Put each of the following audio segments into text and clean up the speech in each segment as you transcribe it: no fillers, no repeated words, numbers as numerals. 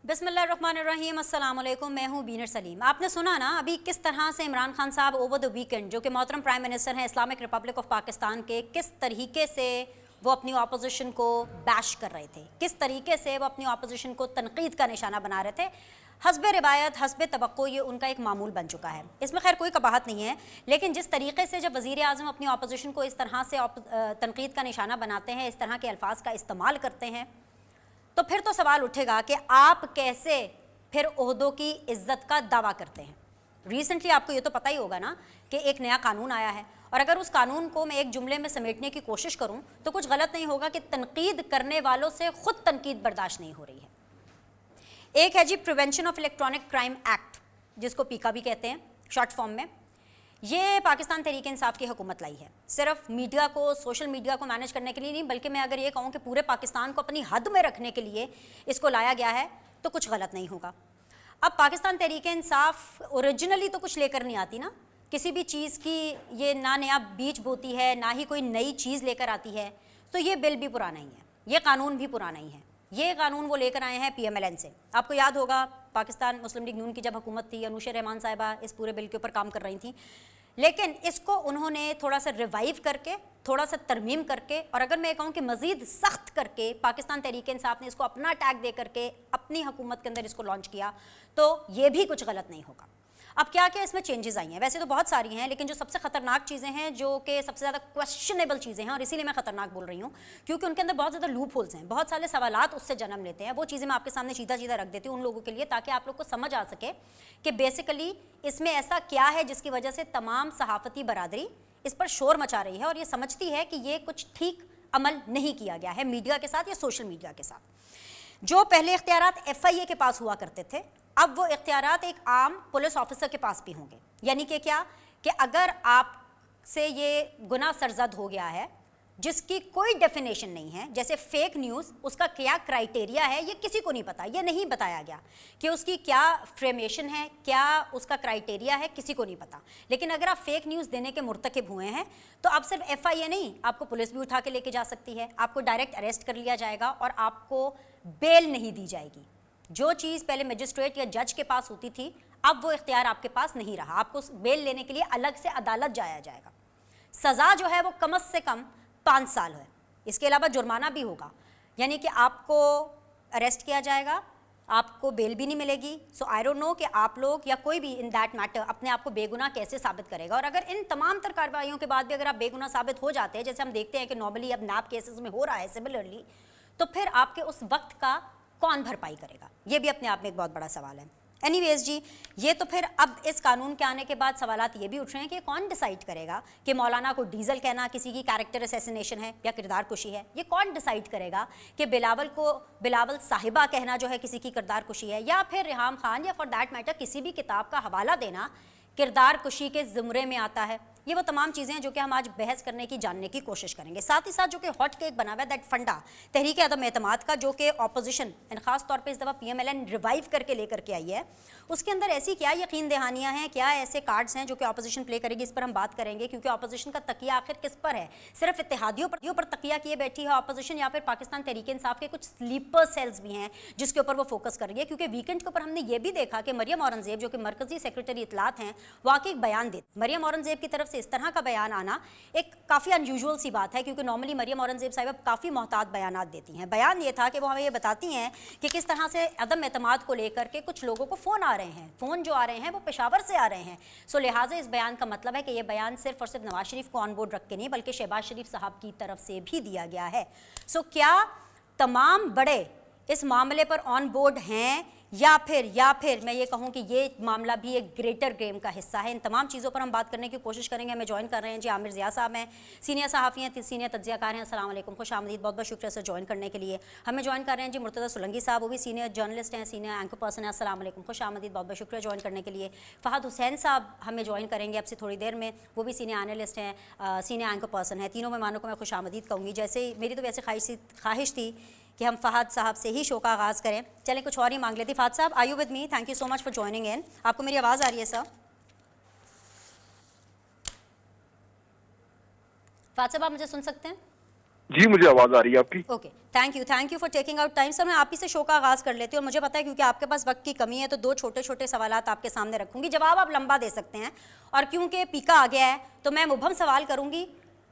बिस्मिल्लाहिर्रहमानिर्रहीम, अस्सलाम वालेकुम। मैं हूँ बीनर सलीम। आपने सुना ना अभी किस तरह से इमरान खान साहब ओवर द वीकेंड, जो कि मोहतरम प्राइम मिनिस्टर हैं इस्लामिक रिपब्लिक ऑफ पाकिस्तान के, किस तरीके से वो अपनी अपोजिशन को बैश कर रहे थे, किस तरीके से वो अपनी अपोजिशन को तनकीद का निशाना बना रहे थे। हस्ब रिवायत हस्ब तवक्को ये उनका एक मामूल बन चुका है, इसमें खैर कोई कबाहत नहीं है, लेकिन जिस तरीके से जब वज़ीर आज़म अपनी अपोजिशन को इस तरह से तनकीद का निशाना बनाते हैं, इस तरह के अल्फाज का इस्तेमाल करते हैं, तो फिर तो सवाल उठेगा कि आप कैसे फिर ओहदों की इज्जत का दावा करते हैं। रिसेंटली आपको ये तो पता ही होगा ना कि एक नया कानून आया है, और अगर उस कानून को मैं एक जुमले में समेटने की कोशिश करूं तो कुछ गलत नहीं होगा कि तनकीद करने वालों से खुद तनकीद बर्दाश्त नहीं हो रही है। एक है जी prevention of electronic crime act, जिसको पीका भी कहते हैं शॉर्ट फॉर्म में। ये पाकिस्तान तहरीक इंसाफ की हुकूमत लाई है, सिर्फ मीडिया को, सोशल मीडिया को मैनेज करने के लिए नहीं, बल्कि मैं अगर ये कहूँ कि पूरे पाकिस्तान को अपनी हद में रखने के लिए इसको लाया गया है तो कुछ गलत नहीं होगा। अब पाकिस्तान तहरीक इंसाफ ओरिजिनली तो कुछ लेकर नहीं आती ना, किसी भी चीज़ की ये ना नया बीज बोती है, ना ही कोई नई चीज़ लेकर आती है। तो ये बिल भी पुराना ही है, ये कानून भी पुराना ही है। ये कानून वो लेकर आए हैं PMLN से। आपको याद होगा पाकिस्तान मुस्लिम लीग नून की जब हुकूमत थी, अनुशा रहमान साहिबा इस पूरे बिल के ऊपर काम कर रही थी, लेकिन इसको उन्होंने थोड़ा सा रिवाइव करके, थोड़ा सा तरमीम करके, और अगर मैं कहूँ कि मज़ीद सख्त करके पाकिस्तान तहरीक इंसाफ ने इसको अपना टैग दे करके अपनी हुकूमत के अंदर इसको लॉन्च किया, तो ये भी कुछ गलत नहीं होगा। अब क्या क्या इसमें चेंजेस आई हैं, वैसे तो बहुत सारी हैं, लेकिन जो सबसे ख़तरनाक चीज़ें हैं, जो कि सबसे ज़्यादा क्वेश्चनेबल चीज़ें हैं, और इसीलिए मैं ख़तरनाक बोल रही हूँ क्योंकि उनके अंदर बहुत ज़्यादा लूप होल्स हैं, बहुत सारे सवालात उससे जन्म लेते हैं। वो चीज़ें मैं आपके सामने सीधा सीधा रख देती हूँ उन लोगों के लिए, ताकि आप लोग को समझ आ सके कि बेसिकली इसमें ऐसा क्या है जिसकी वजह से तमाम सहाफ़ती बरादरी इस पर शोर मचा रही है और ये समझती है कि ये कुछ ठीक अमल नहीं किया गया है मीडिया के साथ या सोशल मीडिया के साथ। जो पहले इख्तियारात FIA के पास हुआ करते थे, अब वो इख्तियारात एक आम पुलिस ऑफिसर के पास भी होंगे। यानी कि क्या कि अगर आपसे ये गुनाह सरजद हो गया है जिसकी कोई डेफिनेशन नहीं है, जैसे फेक न्यूज़, उसका क्या क्राइटेरिया है ये किसी को नहीं पता, ये नहीं बताया गया कि उसकी क्या फ्रेमेशन है, क्या उसका क्राइटेरिया है, किसी को नहीं पता। लेकिन अगर आप फेक न्यूज़ देने के मुर्तकिब हुए हैं तो अब सिर्फ FIA नहीं, आपको पुलिस भी उठा के लेके जा सकती है, आपको डायरेक्ट अरेस्ट कर लिया जाएगा और आपको बेल नहीं दी जाएगी। जो चीज़ पहले मजिस्ट्रेट या जज के पास होती थी, अब वो इख्तियार आपके पास नहीं रहा, आपको बेल लेने के लिए अलग से अदालत जाया जाएगा। सज़ा जो है वो कम से कम 5 साल है, इसके अलावा जुर्माना भी होगा, यानी कि आपको अरेस्ट किया जाएगा, आपको बेल भी नहीं मिलेगी। सो आई डोंट नो कि आप लोग या कोई भी इन दैट मैटर अपने आप को बेगुनाह कैसे साबित करेगा। और अगर इन तमाम तर कार्रवाइयों के बाद भी अगर आप बेगुनाह साबित हो जाते हैं, जैसे हम देखते हैं कि नॉर्मली अब नैब केसेस में हो रहा है सिमिलरली, तो फिर आपके उस वक्त का कौन भरपाई करेगा, ये भी अपने आप में एक बहुत बड़ा सवाल है। एनीवेज जी, ये तो फिर अब इस कानून के आने के बाद सवालात ये भी उठ रहे हैं कि कौन डिसाइड करेगा कि मौलाना को डीजल कहना किसी की कैरेक्टर असैसिनेशन है या किरदार कुशी है। ये कौन डिसाइड करेगा कि बिलावल को बिलावल साहिबा कहना जो है किसी की किरदार कुशी है, या फिर रेहाम खान या फॉर दैट मैटर किसी भी किताब का हवाला देना किरदार कुशी के ज़ुमरे में आता है। ये वो तमाम चीज़ें हैं जो कि हम आज बहस करने की, जानने की कोशिश करेंगे। साथ ही साथ जो कि हॉट केक बना हुआ है, दैट फंडा तहरीक अदम एतमाद का, जो कि अपोजिशन ख़ास तौर पे इस दफ़ा PMLN रिवाइव करके लेकर के आई है, उसके अंदर ऐसी क्या यकीन दहानियाँ हैं, क्या ऐसे कार्ड्स हैं जो कि अपोजिशन प्ले करेगी, इस पर हम बात करेंगे। क्योंकि अपोजिशन का तकिया आखिर किस पर है? सिर्फ इत्तेहादियों पर तकिया किए बैठी है अपोजिशन, या फिर पाकिस्तान तहरीक इंसाफ के कुछ स्लीपर सेल्स भी हैं जिसके ऊपर वो फोकस कर रही है? क्योंकि वीकेंड के ऊपर हमने ये भी देखा कि मरियम औरंगज़ेब जो कि मरकज़ी सेक्रेटरी इत्तलात हैं, वाकई एक बयान दे, मरियम औरंगज़ेब की तरफ से इस तरह का बयान आना एक काफ़ी अनयूजुअल सी बात है, क्योंकि नॉर्मली मरियम औरंगज़ेब साहिबा काफ़ी मोहतात बयानात देती हैं। बयान ये था कि वो हमें ये बताती हैं कि किस तरह से अदम एतमाद को लेकर के कुछ लोगों को फ़ोन आ रहे हैं, फ़ोन जो आ रहे हैं वो पेशावर से आ रहे हैं। सो लिहाजा इस बयान का मतलब है कि ये बयान सिर्फ और सिर्फ नवाज शरीफ को ऑन बोर्ड रख के नहीं, बल्कि शहबाज शरीफ साहब की तरफ से भी दिया गया है। सो क्या तमाम बड़े इस मामले पर ऑन बोर्ड हैं, या फिर मैं ये कहूँ कि ये मामला भी एक ग्रेटर गेम का हिस्सा है? इन तमाम चीज़ों पर हम बात करने की कोशिश करेंगे। हमें ज्वाइन कर रहे हैं जी आमिर ज़िया साहब हैं, सीनियर सहाफ़ी हैं, सीनियर तज्ज़ियाकार हैं। अस्सलाम वालेकुम, खुश आमदीद, बहुत बहुत शुक्रिया सर ज्वाइन करने के लिए। हमें ज्वाइन कर रहे हैं जी मुर्तज़ा सोलंकी साहब, वो भी सीनियर जर्नलिस्ट हैं, सीनियर एंकर पर्सन है। अस्सलाम वालेकुम, खुश आमदीद, बहुत बहुत शुक्रिया ज्वाइन करने के लिए। फ़हद हुसैन साहब हमें ज्वाइन करेंगे अब से थोड़ी देर में, वो भी सीनियर एनालिस्ट हैं, सीनियर एंकर पर्सन है। तीनों मेहमानों को मैं खुश आमदीद कहूँगी। जैसे मेरी तो वैसे ख्वाहिश थी कि हम फ़हद साहब से ही शो का आगाज़ करें, चलें कुछ और ही मांग लेती। फ़हद साहब, are you with me? Thank you so much for joining in. आपको मेरी आवाज़ आ रही है सर? फ़हद साहब आप मुझे सुन सकते हैं? जी मुझे आवाज आ रही है आपकी। Okay, thank you for taking out time. Sir मैं आप ही से शो का आगाज़ कर लेती हूँ और मुझे पता है क्योंकि आपके पास वक्त की कमी है तो दो छोटे छोटे सवालात आपके सामने रखूंगी, जवाब आप लंबा दे सकते हैं। और क्योंकि पीका आ गया है तो मैं मुबहम सवाल करूंगी,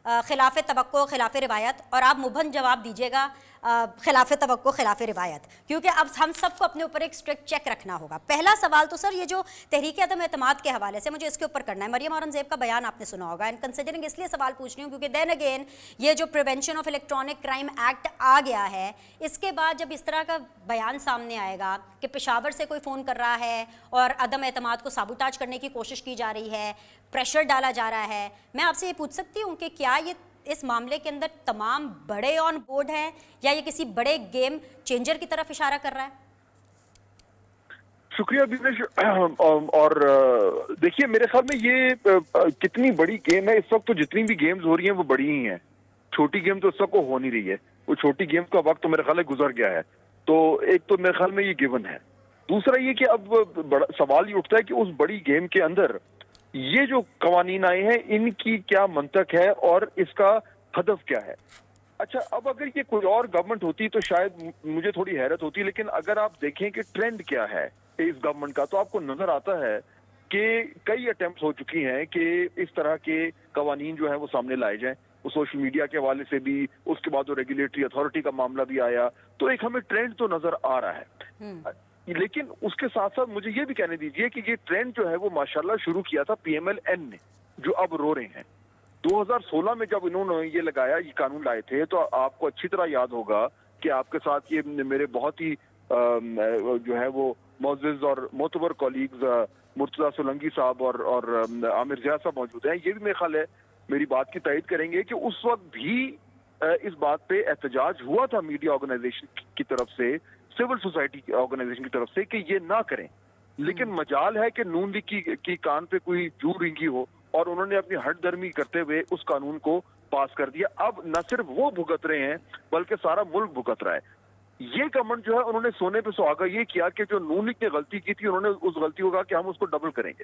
खिलाफ तवक्को खिलाफ रिवायत, और आप मुबहम जवाब दीजिएगा खिलाफ तवक्को खिलाफ रिवायत, क्योंकि अब हम सबको अपने ऊपर एक स्ट्रिक्ट चेक रखना होगा। पहला सवाल तो सर ये जो तहरीक अदम एतमाद के हवाले से मुझे इसके ऊपर करना है। मरियम औरंगजेब का बयान आपने सुना होगा, एंड कंसिडरिंग इसलिए सवाल पूछ रही हूँ क्योंकि देन अगेन ये जो prevention of electronic crime act आ गया है, इसके बाद जब इस तरह का बयान सामने आएगा कि पेशावर से कोई फ़ोन कर रहा है और अदम एतमाद को साबुटाज करने की कोशिश की जा रही है, प्रेशर डाला जा रहा है, मैं आपसे ये पूछ सकती हूँ कि क्या ये इस मामले के अंदर तमाम बड़े ऑन बोर्ड हैं या ये किसी बड़े गेम चेंजर की तरफ इशारा कर रहा है? शुक्रिया दिनेश। और देखिए मेरे ख्याल में ये कितनी बड़ी गेम है इस वक्त, तो जितनी भी गेम्स हो रही हैं वो बड़ी ही हैं। छोटी गेम तो इस वक्त हो नहीं रही है, वो छोटी गेम का वक्त तो मेरे ख्याल में गुजर गया है। तो एक तो मेरे ख्याल में ये गिवन है। दूसरा ये कि अब बड़ा सवाल ये उठता है कि उस बड़ी गेम के अंदर ये जो कवानीन आए हैं इनकी क्या मंतक है और इसका हदफ क्या है। अच्छा, अब अगर ये कोई और गवर्नमेंट होती तो शायद मुझे थोड़ी हैरत होती, लेकिन अगर आप देखें कि ट्रेंड क्या है इस गवर्नमेंट का तो आपको नजर आता है कि कई अटेम्प्ट हो चुकी हैं कि इस तरह के कवानीन जो है वो सामने लाए जाएं। वो सोशल मीडिया के हवाले से भी, उसके बाद वो रेगुलेटरी अथॉरिटी का मामला भी आया, तो एक हमें ट्रेंड तो नजर आ रहा है। लेकिन उसके साथ साथ मुझे ये भी कहने दीजिए कि ये ट्रेंड जो है वो माशाल्लाह शुरू किया था PMLN ने, जो अब रो रहे हैं। 2016 में जब इन्होंने ये लगाया, ये कानून लाए थे, तो आपको अच्छी तरह याद होगा कि आपके साथ ये मेरे बहुत ही जो है वो मोअज़्ज़िज़ और मोतबर कॉलीग्स मुर्तजा सोलंकी साहब और आमिर ज़िया साहब मौजूद हैं। ये भी मेरे ख्याल है मेरी बात की तायद करेंगे कि उस वक्त भी इस बात पे एहतजाज हुआ था मीडिया ऑर्गेनाइजेशन की तरफ से, सिविल सोसाइटी ऑर्गेनाइजेशन की तरफ से, कि ये ना करें। लेकिन मजाल है कि नून लीग की कान पे कोई जू रिंगी हो और उन्होंने अपनी हटदर्मी करते हुए उस कानून को पास कर दिया। अब न सिर्फ वो भुगत रहे हैं बल्कि सारा मुल्क भुगत रहा है। ये गवर्नमेंट जो है उन्होंने सोने पे सुहागा ये किया कि जो नून लीग ने गलती की थी उन्होंने उस गलती को कहा कि हम उसको डबल करेंगे।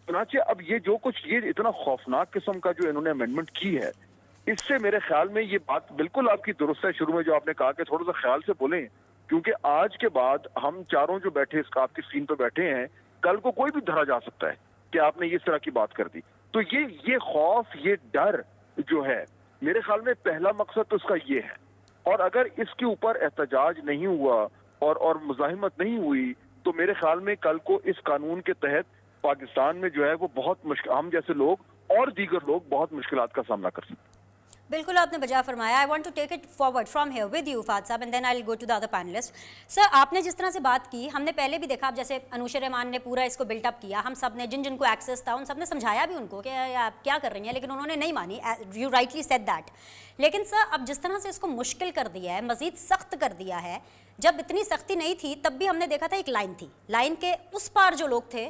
चुनाचे अब ये जो कुछ ये इतना खौफनाक किस्म का जो इन्होंने अमेंडमेंट की है, इससे मेरे ख्याल में ये बात बिल्कुल आपकी दुरुस्त है। शुरू में जो आपने कहा कि थोड़ा सा ख्याल से बोलें, क्योंकि आज के बाद हम चारों जो बैठे इसका आपकी स्क्रीन पर बैठे हैं, कल को कोई भी धरा जा सकता है कि आपने इस तरह की बात कर दी। तो ये खौफ, ये डर जो है, मेरे ख्याल में पहला मकसद तो इसका ये है। और अगर इसके ऊपर एहतजाज नहीं हुआ और मुजाहिमत नहीं हुई तो मेरे ख्याल में कल को इस कानून के तहत पाकिस्तान में जो है वो बहुत मुश्किल, हम जैसे लोग और दीगर लोग बहुत मुश्किलात का सामना कर सकते हैं। बिल्कुल आपने बजा फरमाया। I want to take it forward from here with you Fahad sahab and then I will go to the other panelist. Sir आपने जिस तरह से बात की, हमने पहले भी देखा, आप जैसे अनुशा रहमान ने पूरा इसको बिल्टअप किया, हम सब ने जिनको एक्सेस था उन सब ने समझाया भी उनको कि आप क्या कर रही हैं, लेकिन उन्होंने नहीं मानी। You rightly said that. लेकिन सर अब जिस तरह से इसको मुश्किल कर दिया है, मज़ीद सख्त कर दिया है, जब इतनी सख्ती नहीं थी तब भी हमने देखा था एक लाइन थी, लाइन के उस पार जो लोग थे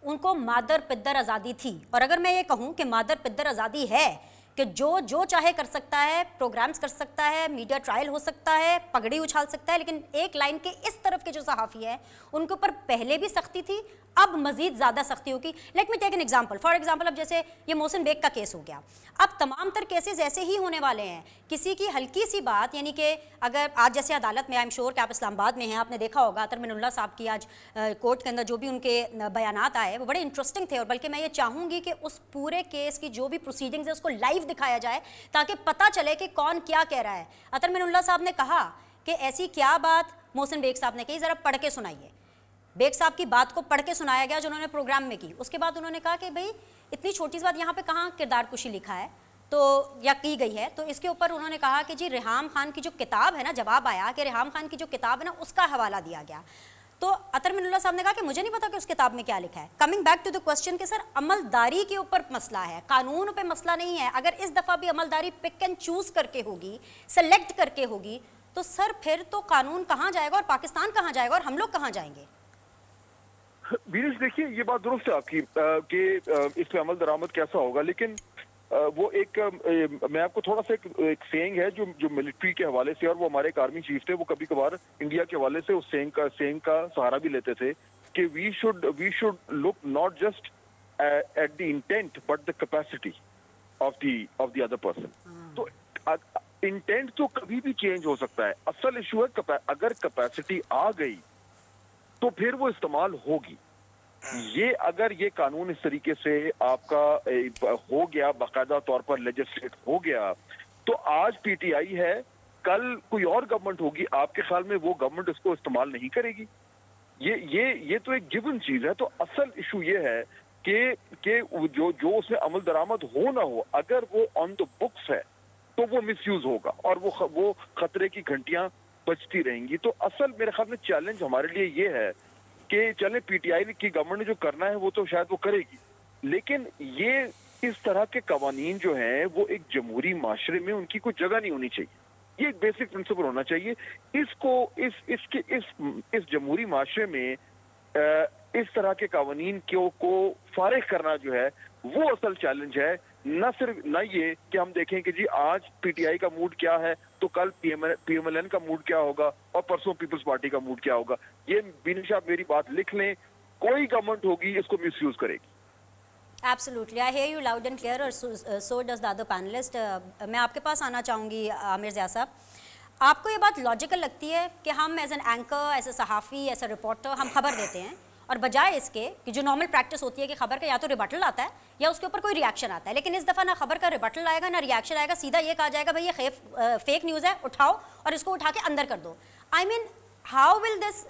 उनको मादर पिद्दर आज़ादी थी। और अगर मैं ये कहूँ कि मादर पिद्दर आज़ादी है कि जो चाहे कर सकता है, प्रोग्राम्स कर सकता है, मीडिया ट्रायल हो सकता है, पगड़ी उछाल सकता है, लेकिन एक लाइन के इस तरफ के जो सहाफ़ी है उनके ऊपर पहले भी सख्ती थी, अब मजीद ज़्यादा सख्ती होगी। Let me take an example. For example अब जैसे ये मोहसिन बेग का केस हो गया, अब तमाम तर केसेस ऐसे ही होने वाले हैं। किसी की हल्की सी बात, यानी कि अगर आज जैसे अदालत में, आई एम श्योर कि आप इस्लामाबाद में हैं, आपने देखा होगा अतर मिनुल्लाह साहब की आज कोर्ट के अंदर जो भी उनके बयानात आए वो बड़े इंटरेस्टिंग थे। और बल्कि मैं ये चाहूँगी कि उस पूरे केस की जो भी प्रोसीडिंग्स है उसको लाइव दिखाया जाए ताकि पता चले कि कौन क्या कह रहा है। अतर मिनुल्लाह साहब ने कहा कि ऐसी क्या बात मोहसिन बेग साहब ने कही, ज़रा पढ़ के सुनाइए। बेग साहब की बात को पढ़ के सुनाया गया जो उन्होंने प्रोग्राम में की। उसके बाद उन्होंने कहा कि भाई इतनी छोटी सी बात, यहाँ पे कहाँ किरदार कुशी लिखा है तो या की गई है, तो इसके ऊपर उन्होंने कहा कि जी रेहाम खान की जो किताब है ना, जवाब आया कि रेहाम खान की जो किताब है ना उसका हवाला दिया गया। तो अतर मिनुल्लाह साहब ने कहा कि मुझे नहीं पता कि उस किताब में क्या लिखा है। Coming back to the question कि सर अमलदारी के ऊपर मसला है, कानून पे मसला नहीं है। अगर इस दफ़ा भी अमलदारी पिक एंड चूज़ करके होगी, सेलेक्ट करके होगी, तो सर फिर तो कानून कहाँ जाएगा और पाकिस्तान कहाँ जाएगा और हम लोग कहाँ जाएंगे? वीरेश देखिए ये बात दुरुस्त है आपकी कि इस पे अमल दरामद कैसा होगा, लेकिन वो एक मैं आपको थोड़ा सा एक सेइंग है जो मिलिट्री के हवाले से, और वो हमारे एक आर्मी चीफ थे, वो कभी कभार इंडिया के हवाले से उस सेइंग का सहारा भी लेते थे कि we should look not just at the intent but the capacity of the other person. तो इंटेंट तो कभी भी चेंज हो सकता है, असल इशू है अगर कैपेसिटी आ गई तो फिर वो इस्तेमाल होगी। ये अगर ये कानून इस तरीके से आपका हो गया, बाकायदा तौर पर लेजिस्लेट हो गया, तो आज पीटीआई है, कल कोई और गवर्नमेंट होगी, आपके ख्याल में वो गवर्नमेंट इसको इस्तेमाल नहीं करेगी? ये तो एक गिवन चीज है। तो असल इशू ये है कि जो उसमें अमल दरामद हो ना हो, अगर वो ऑन द बुक्स है तो वो मिसयूज होगा और वो खतरे की घंटियां बजती रहेंगी। तो असल मेरे ख्याल में चैलेंज हमारे लिए ये है कि चले पीटीआई की गवर्नमेंट ने जो करना है वो तो शायद वो करेगी, लेकिन ये इस तरह के कवानीन जो हैं वो एक जमहूरी माशरे में उनकी कोई जगह नहीं होनी चाहिए। ये एक बेसिक प्रिंसिपल होना चाहिए। इस जमहूरी माशरे में इस तरह के कवानीन को फारिग करना जो है वो असल चैलेंज है। न ये कि हम देखें कि जी आज पीटीआई का मूड क्या है तो कल पीएमएलएन का मूड क्या होगा और परसों पीपल्स पार्टी का मूड क्या होगा। ये बीनिश आप मेरी बात लिख लें, कोई गवर्नमेंट होगी इसको मिसयूज करेगी। Absolutely, I hear you loud and clear, और so does the other panelist. मैं आपके पास आना चाहूँगी आमिर ज़िया साहब, आपको ये बात लॉजिकल लगती है कि हम as an anchor, as a सहाफ़ी, एज ए रिपोर्टर हम खबर देते हैं और बजाय इसके कि जो नॉर्मल प्रैक्टिस होती है कि खबर का या तो रिबटल आता है या उसके ऊपर कोई रिएक्शन आता है, लेकिन इस दफ़ा ना खबर का रिबटल आएगा ना रिएक्शन आएगा, सीधा ये कहा जाएगा भाई ये फेक न्यूज़ है, उठाओ और इसको उठा के अंदर कर दो। I mean how will this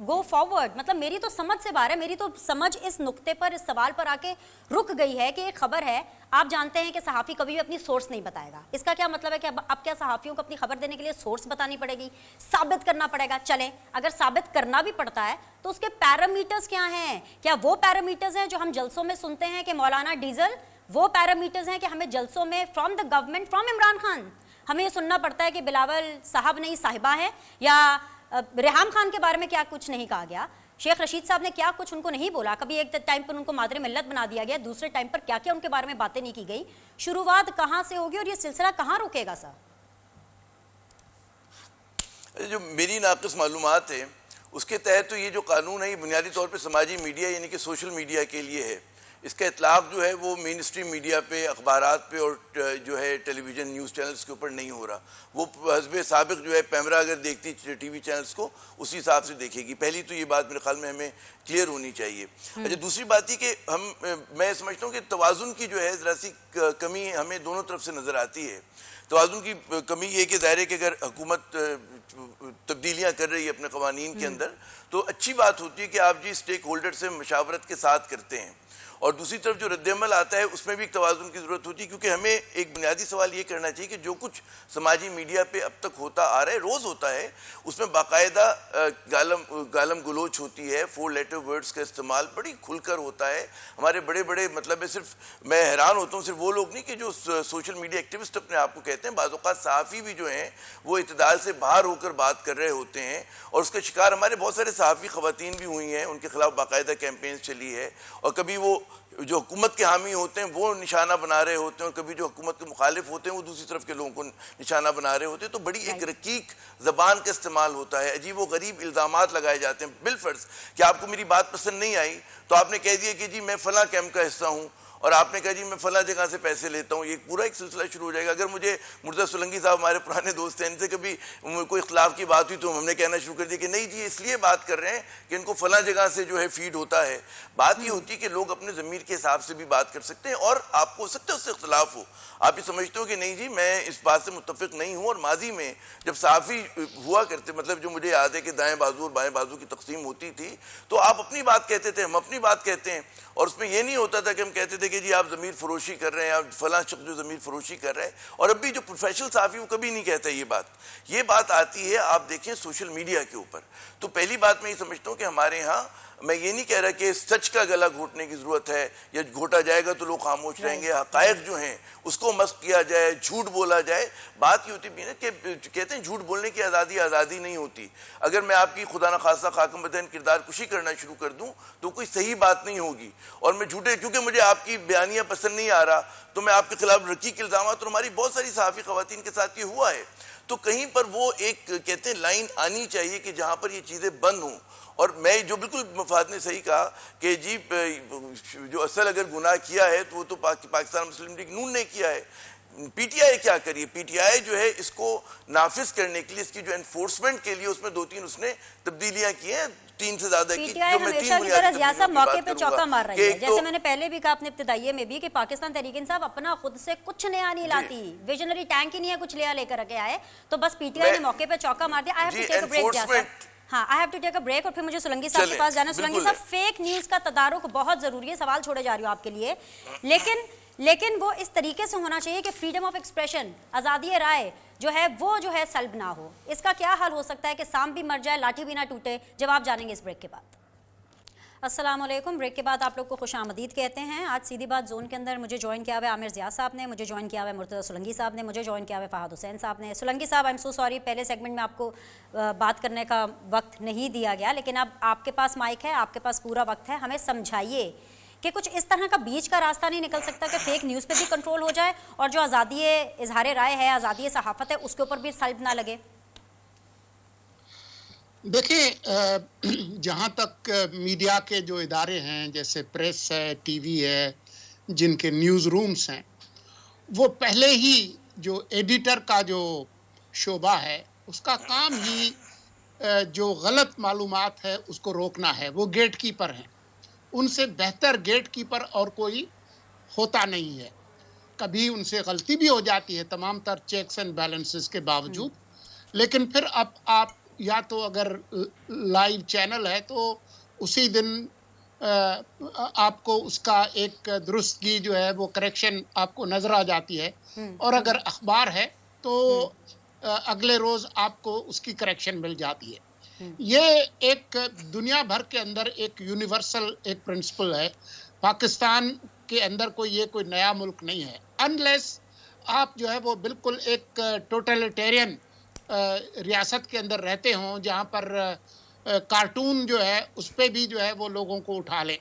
go forward? मतलब मेरी तो समझ से बाहर है, मेरी तो समझ इस नुक्ते पर, इस सवाल पर आके रुक गई है कि एक खबर है, आप जानते हैं कि सहाफ़ी कभी भी अपनी सोर्स नहीं बताएगा। इसका क्या मतलब है कि अब क्या सहाफ़ियों को अपनी खबर देने के लिए सोर्स बतानी पड़ेगी, साबित करना पड़ेगा? चलें, अगर साबित करना भी पड़ता है तो उसके पैरामीटर्स क्या हैं? क्या वो पैरामीटर्स हैं जो हम जलसों में सुनते हैं कि मौलाना डीजल, वो पैरामीटर्स हैं कि हमें जलसों में from the government, from Imran Khan हमें ये सुनना पड़ता है कि बिलावल साहब नहीं साहिबा है, या रेहाम खान के बारे में क्या कुछ नहीं कहा गया, शेख रशीद साहब ने क्या कुछ उनको नहीं बोला, कभी एक टाइम पर उनको मादरे मिल्लत बना दिया गया, दूसरे टाइम पर क्या क्या उनके बारे में बातें नहीं की गई। शुरुआत कहाँ से होगी और ये सिलसिला कहाँ रुकेगा सर? जो मेरी नाक़िस मालूमात है उसके तहत तो ये जो कानून है ये बुनियादी तौर पे समाजी मीडिया यानी कि सोशल मीडिया के लिए है। इसका इतलाक़ जो है वो मेन स्ट्रीम मीडिया पे, अखबारात पे और जो है टेलीविज़न न्यूज़ चैनल्स के ऊपर नहीं हो रहा। वो हस्बे साबिक़ जो है पैमरा अगर देखती टीवी चैनल्स को उसी हिसाब से देखेगी। पहली तो ये बात मेरे ख्याल में हमें क्लियर होनी चाहिए। अच्छा, दूसरी बात ये कि मैं समझता हूँ कि तवाज़ुन की जो है ज़रा सी कमी हमें दोनों तरफ से नज़र आती है। तवाज़ुन की कमी ये कि ज़ाहिर है कि अगर हुकूमत तब्दीलियाँ कर रही है अपने क़वानीन के अंदर तो अच्छी बात होती है कि आप जी स्टेक होल्डर से मशावरत के साथ करते हैं, और दूसरी तरफ जो रद्द-ए-अमल आता है उसमें भी एक तवाज़ुन की ज़रूरत होती है, क्योंकि हमें एक बुनियादी सवाल ये करना चाहिए कि जो कुछ समाजी मीडिया पे अब तक होता आ रहा है, रोज़ होता है, उसमें बाकायदा गालम गलोच होती है, 4 लेटर वर्ड्स का इस्तेमाल बड़ी खुलकर होता है। हमारे बड़े बड़े मतलब है, सिर्फ मैं हैरान होता हूँ सिर्फ वो लोग नहीं कि जो सोशल मीडिया एक्टिविस्ट अपने आप को कहते हैं, बाज़ औक़ात सहाफ़ी भी जो हैं वो इत्तेदाल से बाहर होकर बात कर रहे होते हैं, और उसका शिकार हमारे बहुत सारे सहाफ़ी ख़वातीन भी हुई हैं, उनके खिलाफ बाकायदा कैंपेन चली है, और कभी वो जो हुकूमत के हामी होते हैं वो निशाना बना रहे होते हैं, और कभी जो हुकूमत के मुखालिफ होते हैं वो दूसरी तरफ के लोगों को निशाना बना रहे होते हैं। तो बड़ी एक रकीक ज़बान का इस्तेमाल होता है, अजीब व गरीब इल्ज़ामात लगाए जाते हैं। बिलफर्ज कि आपको मेरी बात पसंद नहीं आई तो आपने कह दिया कि जी मैं फ़लाँ कैंप का हिस्सा हूँ, और आपने कहा जी मैं फ़लाँ जगह से पैसे लेता हूँ, ये पूरा एक सिलसिला शुरू हो जाएगा। अगर मुझे मुर्तज़ा सोलंकी साहब हमारे पुराने दोस्त हैं, इनसे कभी कोई इख्तिलाफ़ की बात हुई तो हमने कहना शुरू कर दिया कि नहीं जी इसलिए बात कर रहे हैं कि इनको फ़लाँ जगह से जो है फीड होता है। बात ये होती है कि लोग अपने ज़मीर के हिसाब से भी बात कर सकते हैं, और आपको हो सकता है उससे इख्तिलाफ़ हो, आप ये समझते हो कि नहीं जी मैं इस बात से मुत्तफ़िक़ नहीं हूँ। और माजी में जब सहाफ़ी हुआ करते, मतलब जो मुझे याद है कि दाएँ बाजू और बाएँ बाजू की तकसीम होती थी, तो आप अपनी बात कहते थे, हम अपनी बात कहते हैं, और उसमें ये नहीं होता था कि हम कहते थे कि जी आप ज़मीर फरोशी कर रहे हैं, आप फ़लाँ शख्स जो ज़मीर फरोशी कर रहे हैं। और अब भी जो प्रोफेशनल सहाफ़ी वो कभी नहीं कहता ये बात आती है आप देखें सोशल मीडिया के ऊपर। तो पहली बात मैं ये समझता हूँ कि हमारे यहाँ, मैं ये नहीं कह रहा कि सच का गला घोटने की ज़रूरत है या घोटा जाएगा तो लोग खामोश रहेंगे, हक़ाइक़ जो हैं उसको मस्क किया जाए, झूठ बोला जाए। बात ये होती भी ना कि कहते हैं झूठ बोलने की आज़ादी नहीं होती। अगर मैं आपकी खुदा न खासा खाकम बदन किरदार कुशी करना शुरू कर दूँ तो कोई सही बात नहीं होगी, और मैं झूठे क्योंकि मुझे आपकी बयानियाँ पसंद नहीं आ रहा तो मैं आपके खिलाफ रकीक इल्ज़ामात, और हमारी बहुत सारी सहाफ़ी ख़वातीन के साथ ये हुआ है। तो कहीं पर वो एक कहते हैं लाइन आनी चाहिए कि जहाँ पर ये चीज़ें बंद हों। और मैं जो बिल्कुल मफाद ने सही कहा कि जी जो असल अगर गुनाह किया है तो वो तो पाकिस्तान मुस्लिम लीग नून ने किया है। پی ٹی آئی کیا کریے؟ پی ٹی آئی جو ہے اس کو نافذ کرنے کے لیے، اس کی جو انفورسمنٹ کے لیے اس میں 2-3 اس نے تبدیلیاں کی ہیں، 3 سے زیادہ پی کی، ٹی آئی جو میں 3 ہمیشہ کی بنیادی طرح ضیاء صاحب تبدیلیوں کی موقع بات پہ کروں چوکا مار گا کہ رہی ہے. ایک تو جیسے میں نے پہلے بھی کہا اپنے ابتدائیے میں بھی کہ پاکستان تحریک انصاف اپنا خود سے کچھ نیا نہیں لاتی، ویژنری ٹینک ہی نہیں ہے کچھ لے کر کے آئے، تو بس پی ٹی آئی نے موقع پہ چوکا مار دیا. I have to take a break Zia صاحب. ہاں I have to take a break اور پھر مجھے سولنگی صاحب کے پاس جانا ہے. سولنگی صاحب فیک نیوز کا تدارک بہت ضروری ہے، سوال چھوڑے جا رہی ہوں آپ کے لیے، لیکن وہ اس طریقے سے ہونا چاہیے کہ فریڈم آف ایکسپریشن، آزادی رائے جو ہے وہ جو ہے سلب نہ ہو. اس کا کیا حل ہو سکتا ہے کہ سانپ بھی مر جائے لاٹھی بھی نہ ٹوٹے؟ جواب جانیں گے اس بریک کے بعد. السلام علیکم. بریک کے بعد آپ لوگ کو خوش آمدید کہتے ہیں. آج سیدھی بات زون کے اندر مجھے جوائن کیا ہوا ہے عامر ضیاء صاحب نے، مجھے جوائن کیا ہوا ہے مرتضی سولنگی صاحب نے، مجھے جوائن کیا ہوا ہے فہد حسین صاحب نے. سولنگی صاحب آئی ایم سو سوری، پہلے سیگمنٹ میں آپ کو بات کرنے کا وقت نہیں دیا گیا، لیکن اب آپ کے پاس مائک ہے، آپ کے پاس پورا وقت ہے. ہمیں سمجھائیے کہ کچھ اس طرح کا بیچ کا راستہ نہیں نکل سکتا کہ فیک نیوز پہ بھی کنٹرول ہو جائے اور جو آزادی اظہار رائے ہے، آزادی صحافت ہے، اس کے اوپر بھی سلب نہ لگے؟ دیکھیں، جہاں تک میڈیا کے جو ادارے ہیں جیسے پریس ہے، ٹی وی ہے، جن کے نیوز رومز ہیں، وہ پہلے ہی جو ایڈیٹر کا جو شعبہ ہے اس کا کام ہی جو غلط معلومات ہے اس کو روکنا ہے. وہ گیٹ کیپر ہیں، ان سے بہتر گیٹ کیپر اور کوئی ہوتا نہیں ہے. کبھی ان سے غلطی بھی ہو جاتی ہے تمام تر چیکس اینڈ بیلنسز کے باوجود، لیکن پھر اب آپ یا تو اگر لائیو چینل ہے تو اسی دن آپ کو اس کا ایک درستگی جو ہے وہ کریکشن آپ کو نظر آ جاتی ہے، اور اگر اخبار ہے تو اگلے روز آپ کو اس کی کریکشن مل جاتی ہے. یہ ایک دنیا بھر کے اندر ایک یونیورسل ایک پرنسپل ہے. پاکستان کے اندر کوئی نیا ملک نہیں ہے، انلیس آپ جو ہے وہ بالکل ایک ٹوٹلیٹیرین ریاست کے اندر رہتے ہوں جہاں پر کارٹون جو ہے اس پہ بھی جو ہے وہ لوگوں کو اٹھا لیں.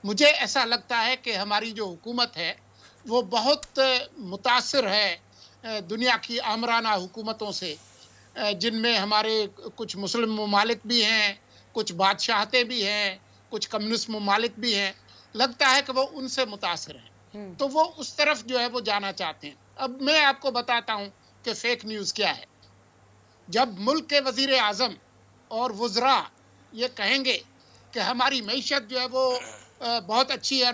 مجھے ایسا لگتا ہے کہ ہماری جو حکومت ہے وہ بہت متاثر ہے دنیا کی آمرانہ حکومتوں سے، جن میں ہمارے کچھ مسلم ممالک بھی ہیں، کچھ بادشاہتیں بھی ہیں، کچھ کمیونسٹ ممالک بھی ہیں. لگتا ہے کہ وہ ان سے متاثر ہیں، تو وہ اس طرف جو ہے وہ جانا چاہتے ہیں. اب میں آپ کو بتاتا ہوں کہ فیک نیوز کیا ہے. جب ملک کے وزیر اعظم اور وزراء یہ کہیں گے کہ ہماری معیشت جو ہے وہ بہت اچھی ہے،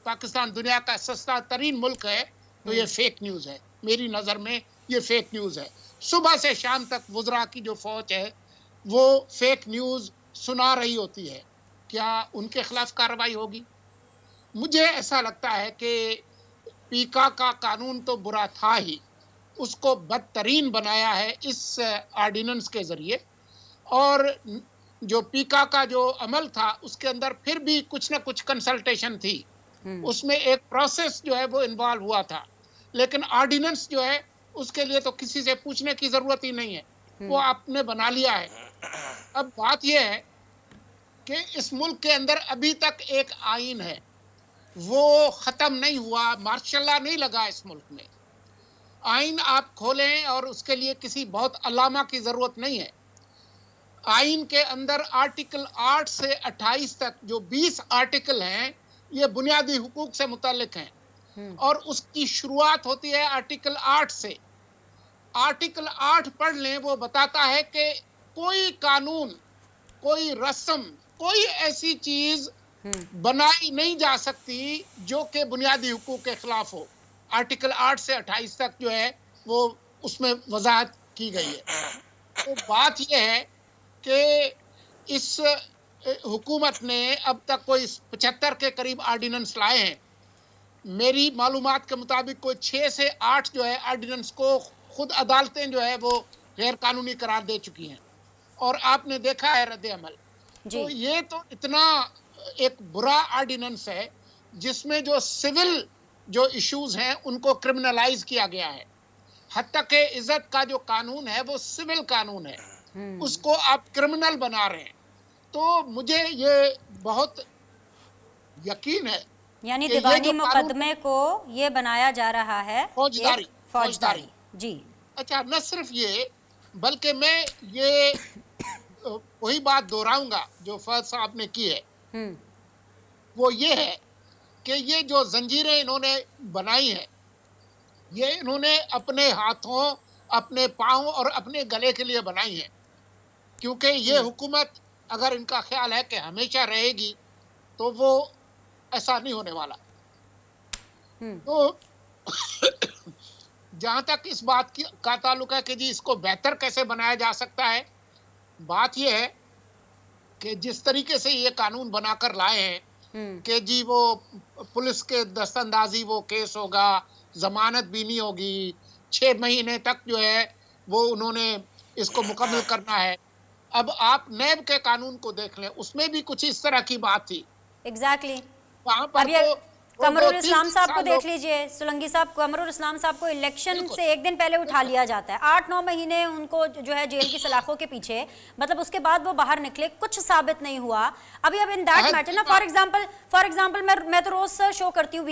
پاکستان دنیا کا سستا ترین ملک ہے، تو یہ فیک نیوز ہے. میری نظر میں یہ فیک نیوز ہے. صبح سے شام تک وزراء کی جو فوج ہے وہ فیک نیوز سنا رہی ہوتی ہے. کیا ان کے خلاف کارروائی ہوگی؟ مجھے ایسا لگتا ہے کہ پیکا کا قانون تو برا تھا ہی، اس کو بدترین بنایا ہے اس آرڈیننس کے ذریعے، اور جو پیکا کا جو عمل تھا اس کے اندر پھر بھی کچھ نہ کچھ کنسلٹیشن تھی، اس میں ایک پروسیس جو ہے وہ انوالو ہوا تھا. لیکن آرڈیننس جو ہے اس کے لیے تو کسی سے پوچھنے کی ضرورت ہی نہیں ہے، وہ آپ نے بنا لیا ہے. اب بات یہ ہے کہ اس ملک کے اندر ابھی تک ایک آئین ہے، وہ ختم نہیں ہوا، مارشاء اللہ نہیں لگا اس ملک میں. آئین آپ کھولیں اور اس کے لیے کسی بہت علامہ کی ضرورت نہیں ہے. آئین کے اندر آرٹیکل 8 سے 28 تک جو 20 آرٹیکل ہیں یہ بنیادی حقوق سے متعلق ہیں، اور اس کی شروعات ہوتی ہے آرٹیکل 8 سے. آرٹیکل 8 پڑھ لیں، وہ بتاتا ہے کہ کوئی قانون، کوئی رسم، کوئی ایسی چیز بنائی نہیں جا سکتی جو کہ بنیادی حقوق کے خلاف ہو. آرٹیکل 8 سے 28 تک جو ہے وہ اس میں وضاحت کی گئی ہے. تو بات یہ ہے کہ اس حکومت نے اب تک کوئی 75 کے قریب آرڈیننس لائے ہیں. میری معلومات کے مطابق کوئی 6 سے 8 جو ہے آرڈیننس کو خود عدالتیں جو ہے وہ غیر قانونی قرار دے چکی ہیں، اور آپ نے دیکھا ہے رد عمل. تو یہ تو اتنا ایک برا آرڈیننس ہے جس میں جو سول جو ایشوز ہیں ان کو کرمنلائز کیا گیا ہے. حتیٰ کہ عزت کا جو قانون ہے وہ سول قانون ہے، اس کو آپ کرمنل بنا رہے ہیں. تو مجھے یہ بہت یقین ہے یعنی کہ یہ دیوانی جو مقدمے کو یہ بنایا جا رہا ہے فوجداری ایک فوجداری. جی اچھا، نہ صرف یہ بلکہ میں یہ وہی بات دہراؤں گا جو فہد صاحب نے کی ہے، وہ یہ ہے کہ یہ جو زنجیریں انہوں نے بنائی ہیں یہ انہوں نے اپنے ہاتھوں، اپنے پاؤں اور اپنے گلے کے لیے بنائی ہے، کیونکہ یہ حکومت اگر ان کا خیال ہے کہ ہمیشہ رہے گی تو وہ ایسا نہیں ہونے والا. تو جہاں تک اس بات کا تعلق ہے کہ جی اس کو بہتر کیسے بنایا جا سکتا ہے، بات یہ ہے کہ جس طریقے سے یہ قانون بنا کر لائے ہیں کہ جی وہ پولیس کے دست اندازی وہ کیس ہوگا، ضمانت بھی نہیں ہوگی، 6 مہینے تک جو ہے وہ انہوں نے اس کو مکمل کرنا ہے. اب آپ نیب کے قانون کو دیکھ لیں، اس میں بھی کچھ اس طرح کی بات تھی. ایگزیکٹلی. وہاں پر اب یہ تو قمرال 3 اسلام صاحب کو سال دیکھ لیجئے، سولنگی صاحب، قمرال اسلام صاحب کو الیکشن بالکل. سے ایک دن پہلے اٹھا لیا جاتا ہے، 8-9 مہینے ان کو جو ہے جیل کی سلاخوں کے پیچھے، مطلب اس کے بعد وہ باہر نکلے، کچھ ثابت نہیں ہوا. ابھی اب ان دیٹ میٹر نا، فار ایگزامپل میں تو روز شو کرتی ہوں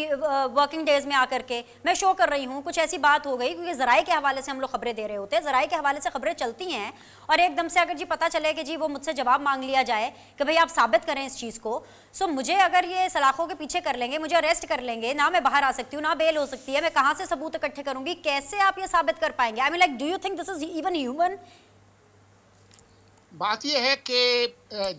ورکنگ ڈیز میں آ کر کے، میں شو کر رہی ہوں، کچھ ایسی بات ہو گئی کیونکہ ذرائع کے حوالے سے ہم لوگ خبریں دے رہے ہوتے ہیں، ذرائع کے حوالے سے خبریں چلتی ہیں، اور ایک دم سے اگر جی پتہ چلے کہ جی وہ مجھ سے جواب مانگ لیا جائے کہ بھئی آپ ثابت کریں اس چیز کو، سو مجھے اگر یہ سلاخوں کے پیچھے کر لیں گے، مجھے اریسٹ کر لیں گے، نہ میں باہر آ سکتی ہوں، نہ بیل ہو سکتی ہے، میں کہاں سے ثبوت اکٹھے کروں گی، کیسے آپ یہ ثابت کر پائیں گے؟ I mean like do you think this is even human? بات یہ ہے کہ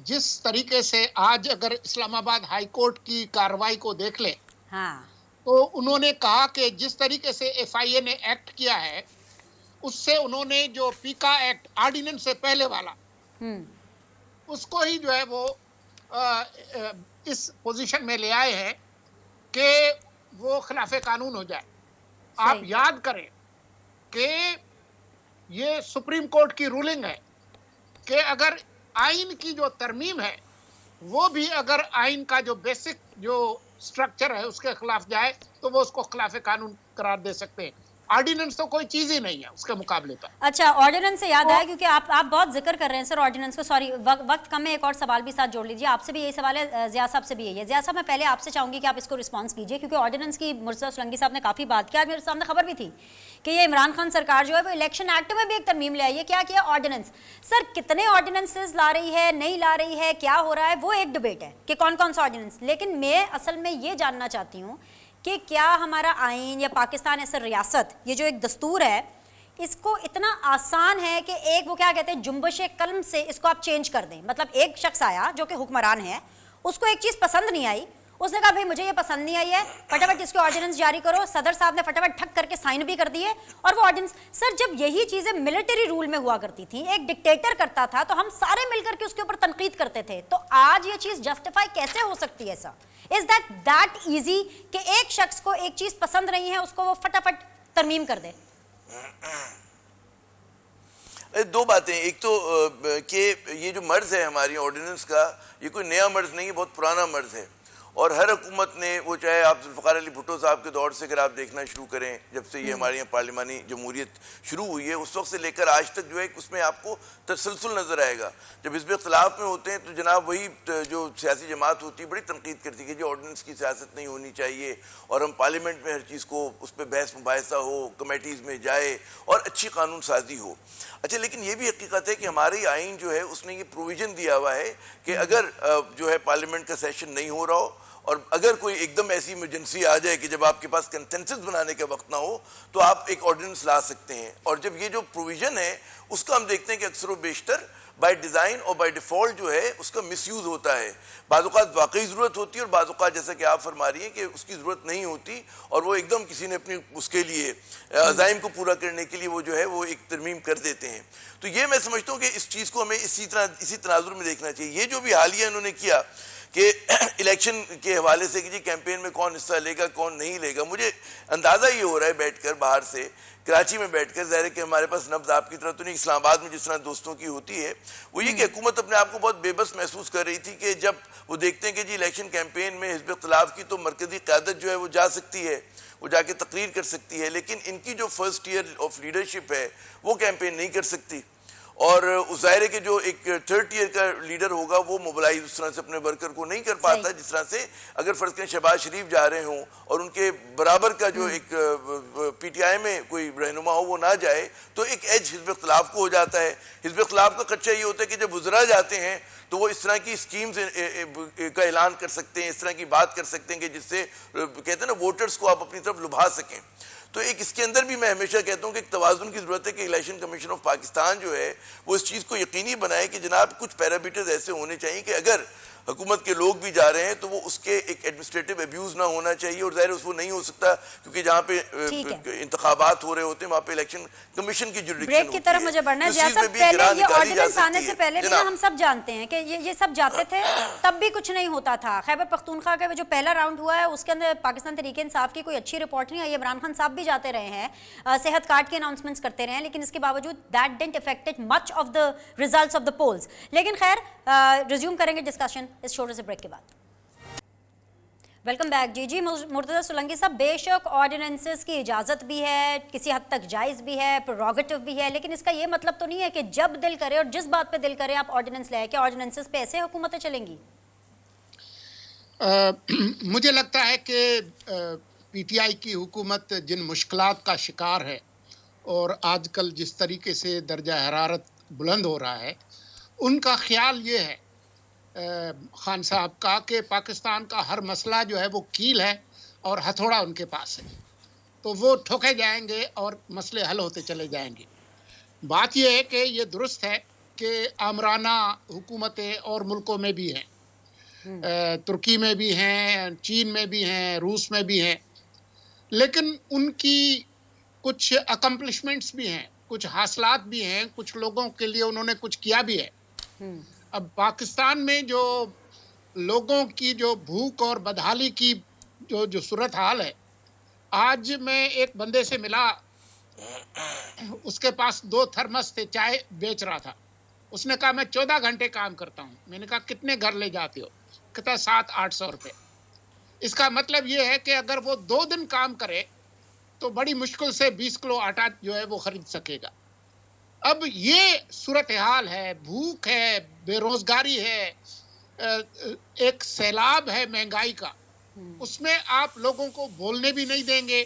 جس طریقے سے آج اگر اسلام آباد ہائی کورٹ کی کارروائی کو دیکھ لیں ہاں تو انہوں نے کہا کہ جس طریقے سے ایف آئی اے نے ایکٹ کیا ہے، اس سے انہوں نے جو پیکا ایکٹ آرڈیننس سے پہلے والا اس کو ہی جو ہے وہ اس پوزیشن میں لے آئے ہیں کہ وہ خلاف قانون ہو جائے. آپ صحیح. یاد کریں کہ یہ سپریم کورٹ کی رولنگ ہے کہ اگر آئین کی جو ترمیم ہے وہ بھی اگر آئین کا جو بیسک جو سٹرکچر ہے اس کے خلاف جائے تو وہ اس کو خلاف قانون قرار دے سکتے ہیں. آرڈیننس تو کوئی چیز ہی نہیں ہے اس کے مقابلے پر. اچھا، آرڈیننس سے یاد آیا، کیونکہ آپ بہت ذکر کر رہے ہیں سر آرڈیننس کو، سوری وقت کم ہے، ایک اور سوال بھی ساتھ جوڑ لیجیے. آپ سے بھی یہی سوال ہے، ضیاء صاحب سے بھی یہی ہے. ضیاء صاحب میں پہلے آپ سے چاہوں گی کہ آپ اس کو رسپانس کیجیے، کیونکہ آرڈیننس کی مرتضیٰ سولنگی صاحب نے کافی بات کی. آج میرے سامنے خبر بھی تھی کہ یہ عمران خان سرکار جو ہے وہ الیکشن ایکٹ میں بھی ایک ترمیم لے آئی ہے. کیا کیا؟ آرڈیننس. سر کتنے آرڈیننسز لا رہی ہے، نہیں لا رہی ہے، کیا ہو رہا ہے، وہ ایک ڈبیٹ ہے کہ کون کون سا آرڈیننس. لیکن میں اصل میں یہ جاننا چاہتی ہوں کہ کیا ہمارا آئین یا پاکستان ایسا ریاست، یہ جو ایک دستور ہے، اس کو اتنا آسان ہے کہ ایک وہ کیا کہتے ہیں جنبش قلم سے اس کو آپ چینج کر دیں؟ مطلب ایک شخص آیا جو کہ حکمران ہے، اس کو ایک چیز پسند نہیں آئی، اس نے کہا بھئی مجھے یہ پسند نہیں آئی ہے، فٹافٹ اس کے آرڈیننس جاری کرو. صدر صاحب نے فٹافٹ ٹھک کر کے سائن بھی کر دیے اور وہ آرڈیننس. سر جب یہی چیزیں ملٹری رول میں ہوا کرتی تھیں، ایک ڈکٹیٹر کرتا تھا تو ہم سارے مل کر کے اس کے اوپر تنقید کرتے تھے، تو آج یہ چیز جسٹیفائی کیسے ہو سکتی ہے سر؟ از دیٹ ایزی کہ ایک شخص کو ایک چیز پسند نہیں ہے اس کو وہ فٹافٹ ترمیم کر دے؟ دو باتیں. ایک تو کہ یہ جو مرض ہے ہماری آرڈیننس کا، یہ کوئی نیا مرض نہیں ہے، بہت پرانا مرض ہے. اور ہر حکومت نے، وہ چاہے آپ ذوالفقار علی بھٹو صاحب کے دور سے اگر آپ دیکھنا شروع کریں، جب سے یہ ہمارے یہاں پارلیمانی جمہوریت شروع ہوئی ہے، اس وقت سے لے کر آج تک جو ہے اس میں آپ کو تسلسل نظر آئے گا. جب حزب اختلاف میں ہوتے ہیں تو جناب وہی جو سیاسی جماعت ہوتی ہے بڑی تنقید کرتی ہے کہ جو آرڈیننس کی سیاست نہیں ہونی چاہیے، اور ہم پارلیمنٹ میں ہر چیز کو اس پہ بحث مباحثہ ہو، کمیٹیز میں جائے اور اچھی قانون سازی ہو. اچھا، لیکن یہ بھی حقیقت ہے کہ ہماری آئین جو ہے اس نے یہ پروویژن دیا ہوا ہے کہ اگر جو ہے پارلیمنٹ کا سیشن نہیں ہو رہا ہو، اور اگر کوئی ایک دم ایسی ایمرجنسی آ جائے کہ جب آپ کے پاس کنسنسس بنانے کا وقت نہ ہو، تو آپ ایک آرڈیننس لا سکتے ہیں. اور جب یہ جو پروویژن ہے اس کا ہم دیکھتے ہیں کہ اکثر و بیشتر بائی ڈیزائن اور بائی ڈیفالٹ جو ہے اس کا مس یوز ہوتا ہے. بعض اوقات واقعی ضرورت ہوتی ہے اور بعض اوقات جیسا کہ آپ فرما رہی ہیں کہ اس کی ضرورت نہیں ہوتی، اور وہ ایک دم کسی نے اپنی اس کے لیے عزائم کو پورا کرنے کے لیے وہ جو ہے وہ ایک ترمیم کر دیتے ہیں. تو یہ میں سمجھتا ہوں کہ اس چیز کو ہمیں اسی تناظر میں دیکھنا چاہیے. یہ جو بھی حالیہ انہوں نے کیا کہ الیکشن کے حوالے سے کہ جی کیمپین میں کون حصہ لے گا کون نہیں لے گا، مجھے اندازہ یہ ہو رہا ہے بیٹھ کر باہر سے کراچی میں بیٹھ کر، ظاہر ہے کہ ہمارے پاس نبض آپ کی طرح تو نہیں، اسلام آباد میں جس طرح دوستوں کی ہوتی ہے، وہ یہ کہ حکومت اپنے آپ کو بہت بے بس محسوس کر رہی تھی کہ جب وہ دیکھتے ہیں کہ جی الیکشن کیمپین میں حزب اختلاف کی تو مرکزی قیادت جو ہے وہ جا سکتی ہے، وہ جا کے تقریر کر سکتی ہے، لیکن ان کی جو فرسٹ ایئر آف لیڈرشپ ہے وہ کیمپین نہیں کر سکتی. اور ظاہر ہے کہ جو ایک تھرڈ ٹیئر کا لیڈر ہوگا وہ موبلائز اس طرح سے اپنے ورکر کو نہیں کر پاتا جس طرح سے اگر فرض کریں شہباز شریف جا رہے ہوں اور ان کے برابر کا جو ایک پی ٹی آئی میں کوئی رہنما ہو وہ نہ جائے تو ایک ایج حزب اختلاف کو ہو جاتا ہے. حزب اختلاف کا خدشہ یہ ہوتا ہے کہ جب وزراء جاتے ہیں تو وہ اس طرح کی اسکیمز کا اعلان کر سکتے ہیں، اس طرح کی بات کر سکتے ہیں کہ جس سے کہتے ہیں نا ووٹرز کو آپ اپنی طرف لبھا سکیں. تو ایک اس کے اندر بھی میں ہمیشہ کہتا ہوں کہ ایک توازن کی ضرورت ہے کہ الیکشن کمیشن آف پاکستان جو ہے وہ اس چیز کو یقینی بنائے کہ جناب کچھ پیرامیٹرز ایسے ہونے چاہیے کہ اگر حکومت کے لوگ بھی جا رہے ہیں تو وہ اس کے ایک ایڈمنسٹریٹو ابیوز نہ ہونا چاہیے، اور ظاہر وہ نہیں ہو سکتا کیونکہ جہاں پہ انتخابات ہو رہے ہوتے ہیں وہاں پہ الیکشن کمیشن کی جوریڈکشن بریک کی طرف مجھے بڑھنا ہے. ضیاء صاحب پہلے یہ آرڈیننس آنے سے پہلے بھی ہم سب جانتے ہیں کہ یہ سب جاتے تھے تب بھی کچھ نہیں ہوتا تھا. خیبر پختونخوا کا جو پہلا راؤنڈ ہوا ہے اس کے اندر پاکستان تحریک انصاف کی کوئی اچھی رپورٹ نہیں آئی. عمران خان صاحب بھی جاتے رہے ہیں, صحت کارڈ کے اناؤنسمنٹس کرتے رہے ہیں, لیکن اس کے باوجود that didn't affected much of the results of the polls. لیکن خیر ریزیوم کریں گے ڈسکشن اس چھوٹے سے بریک کے بعد. Welcome back. جی مرتضی سولنگی صاحب, بے شک آرڈیننسز کی اجازت بھی ہے, کسی حد تک جائز بھی ہے, پروگیٹو بھی ہے, لیکن اس کا یہ مطلب تو نہیں ہے کہ جب دل کرے اور جس بات پہ دل کرے آپ آرڈیننس لے. کہ آرڈیننسز پہ ایسے حکومتیں چلیں گی؟ مجھے لگتا ہے کہ پی ٹی آئی کی حکومت جن مشکلات کا شکار ہے اور آج کل جس طریقے سے درجہ حرارت بلند ہو رہا ہے, ان کا خیال یہ ہے خان صاحب کا کہ پاکستان کا ہر مسئلہ جو ہے وہ کیل ہے اور ہتھوڑا ان کے پاس ہے, تو وہ ٹھوکے جائیں گے اور مسئلے حل ہوتے چلے جائیں گے. بات یہ ہے کہ یہ درست ہے کہ آمرانہ حکومتیں اور ملکوں میں بھی ہیں, ترکی میں بھی ہیں, چین میں بھی ہیں, روس میں بھی ہیں, لیکن ان کی کچھ اکمپلشمنٹس بھی ہیں, کچھ حاصلات بھی ہیں, کچھ لوگوں کے لیے انہوں نے کچھ کیا بھی ہے. اب پاکستان میں جو لوگوں کی جو بھوک اور بدحالی کی جو صورتحال ہے, آج میں ایک بندے سے ملا, اس کے پاس 2 تھرمس تھے, چائے بیچ رہا تھا. اس نے کہا میں 14 گھنٹے کام کرتا ہوں. میں نے کہا کتنے گھر لے جاتے ہو؟ کہتا 700-800 روپے. اس کا مطلب یہ ہے کہ اگر وہ 2 دن کام کرے تو بڑی مشکل سے 20 کلو آٹا جو ہے وہ خرید سکے گا. اب یہ صورتحال ہے, بھوک ہے, بے روزگاری ہے, ایک سیلاب ہے مہنگائی کا, اس میں آپ لوگوں کو بولنے بھی نہیں دیں گے,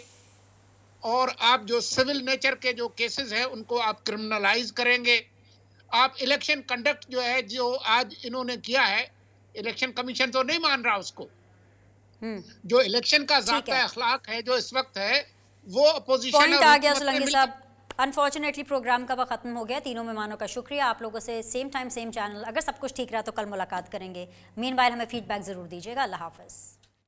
اور آپ جو سول نیچر کے جو کیسز ہیں ان کو آپ کرمنلائز کریں گے. آپ الیکشن کنڈکٹ جو ہے جو آج انہوں نے کیا ہے, الیکشن کمیشن تو نہیں مان رہا اس کو. جو الیکشن کا ضابطہ اخلاق ہے جو اس وقت ہے وہ اپوزیشن پوائنٹ آ گیا سولنگی صاحب. انفارچونیٹلی پروگرام کا وقت ختم ہو گیا. تینوں مہمانوں کا شکریہ. آپ لوگوں سے سیم ٹائم سیم چینل, اگر سب کچھ ٹھیک رہا تو کل ملاقات کریں گے. مین وائل ہمیں فیڈ بیک ضرور دیجیے گا. اللہ حافظ.